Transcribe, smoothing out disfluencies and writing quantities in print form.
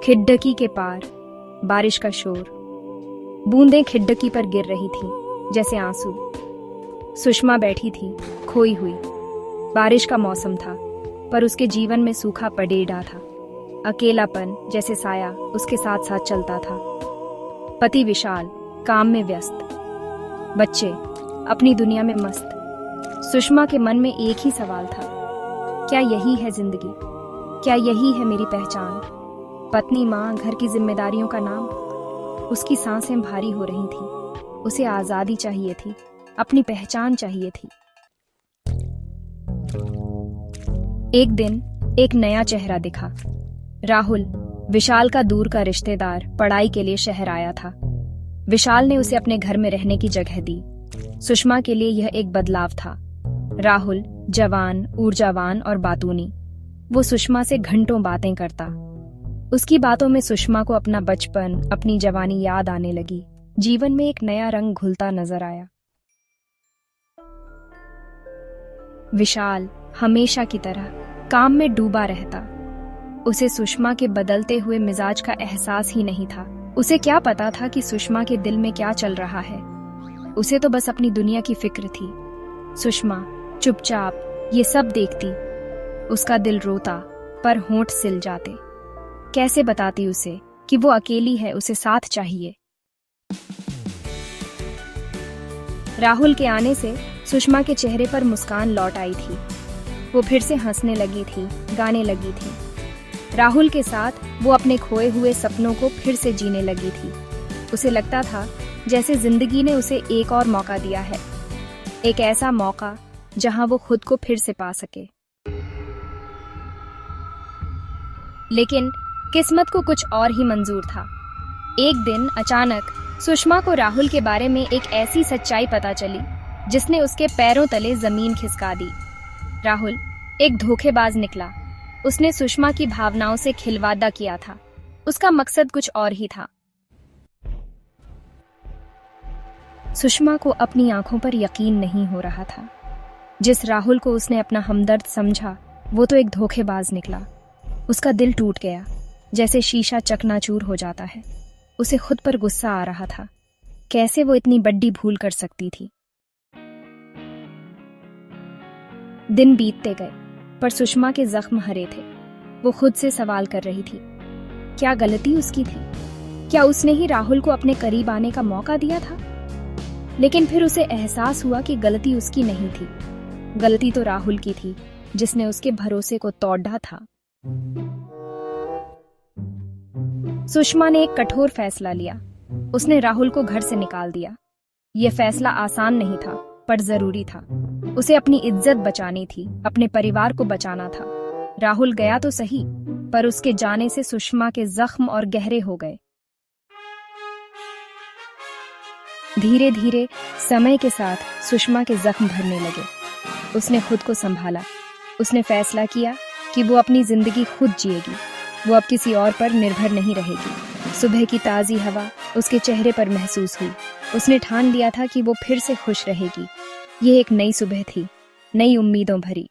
खिड़की के पार बारिश का शोर, बूंदें खिड़की पर गिर रही थीं जैसे आंसू। सुषमा बैठी थी खोई हुई। बारिश का मौसम था पर उसके जीवन में सूखा पड़ेड़ा था। अकेलापन जैसे साया उसके साथ साथ चलता था। पति विशाल काम में व्यस्त, बच्चे अपनी दुनिया में मस्त। सुषमा के मन में एक ही सवाल था, क्या यही है जिंदगी? क्या यही है मेरी पहचान? पत्नी, माँ, घर की जिम्मेदारियों का नाम। उसकी सांसें भारी हो रही थीं। उसे आजादी चाहिए थी, अपनी पहचान चाहिए थी। एक दिन एक नया चेहरा दिखा। राहुल, विशाल का दूर का रिश्तेदार, पढ़ाई के लिए शहर आया था। विशाल ने उसे अपने घर में रहने की जगह दी। सुषमा के लिए यह एक बदलाव था। राहुल जवान, ऊर्जावान और बातूनी। वो सुषमा से घंटों बातें करता। उसकी बातों में सुषमा को अपना बचपन, अपनी जवानी याद आने लगी। जीवन में एक नया रंग घुलता नजर आया। विशाल हमेशा की तरह काम में डूबा रहता। उसे सुषमा के बदलते हुए मिजाज का एहसास ही नहीं था। उसे क्या पता था कि सुषमा के दिल में क्या चल रहा है। उसे तो बस अपनी दुनिया की फिक्र थी। सुषमा चुपचाप ये सब देखती। उसका दिल रोता पर होंठ सिल जाते। कैसे बताती उसे कि वो अकेली है, उसे साथ चाहिए। राहुल के आने से सुषमा के चेहरे पर मुस्कान लौट आई थी। वो फिर से हंसने लगी थी, गाने लगी थी। राहुल के साथ वो अपने खोए हुए सपनों को फिर से जीने लगी थी। उसे लगता था जैसे जिंदगी ने उसे एक और मौका दिया है, एक ऐसा मौका जहां वो खुद को फिर से पा सके। लेकिन किस्मत को कुछ और ही मंजूर था। एक दिन अचानक सुषमा को राहुल के बारे में एक ऐसी सच्चाई पता चली जिसने उसके पैरों तले जमीन खिसका दी। राहुल एक धोखेबाज निकला। उसने सुषमा की भावनाओं से खिलवाड़ किया था। उसका मकसद कुछ और ही था। सुषमा को अपनी आंखों पर यकीन नहीं हो रहा था। जिस राहुल को उसने अपना हमदर्द समझा, वो तो एक धोखेबाज निकला। उसका दिल टूट गया, जैसे शीशा चकनाचूर हो जाता है। उसे खुद पर गुस्सा आ रहा था। कैसे वो इतनी बड़ी भूल कर सकती थी? दिन बीतते गए पर सुषमा के जख्म हरे थे। वो खुद से सवाल कर रही थी, क्या गलती उसकी थी? क्या उसने ही राहुल को अपने करीब आने का मौका दिया था? लेकिन फिर उसे एहसास हुआ कि गलती उसकी नहीं थी। गलती तो राहुल की थी, जिसने उसके भरोसे को तोड़ा था। सुषमा ने एक कठोर फैसला लिया। उसने राहुल को घर से निकाल दिया। यह फैसला आसान नहीं था पर जरूरी था। उसे अपनी इज्जत बचानी थी, अपने परिवार को बचाना था। राहुल गया तो सही, पर उसके जाने से सुषमा के जख्म और गहरे हो गए। धीरे धीरे समय के साथ सुषमा के जख्म भरने लगे। उसने खुद को संभाला। उसने फैसला किया कि वो अपनी जिंदगी खुद जिएगी। वो अब किसी और पर निर्भर नहीं रहेगी। सुबह की ताज़ी हवा उसके चेहरे पर महसूस हुई। उसने ठान लिया था कि वो फिर से खुश रहेगी। ये एक नई सुबह थी, नई उम्मीदों भरी।